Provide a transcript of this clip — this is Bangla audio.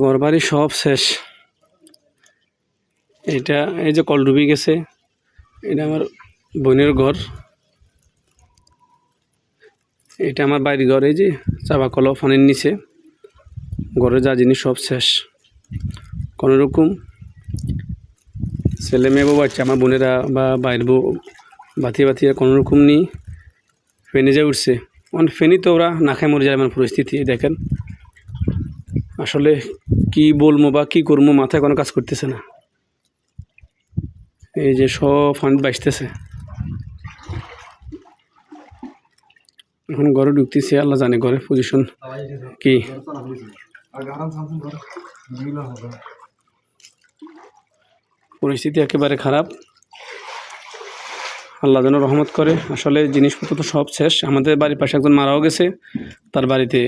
ঘর বাড়ি সব শেষ। এটা এই যে কল ডুবে গেছে, এটা আমার বোনের ঘর, এটা আমার বাড়ির ঘর। এই যে চাপা কল পানির নিচে, ঘরে যা জিনিস সব শেষ। কোনোরকম ছেলে মেয়ে বউ বাচ্চা আমার বোনেরা বা বাইর বউ বাতিয়ে কোনোরকম নেই, ফেনে যায় উঠছে। ফেনি তো ওরা না খায় মরে যায় এমন পরিস্থিতি। দেখেন আসলে কি বলবো বা কি করবো, মাথায় কোনো কাজ করতেছে না। এই যে সব ফান্ড বাঁচতেছে। এখন ঘরে ঢুকতেছি, আল্লাহ জানে ঘরে পজিশন কি। পরিস্থিতি একেবারে খারাপ, আল্লাহ যেন রহমত করে। আসলে জিনিসপত্র তো সব শেষ। আমাদের বাড়ির পাশে একজন মারাও গেছে, তার বাড়িতে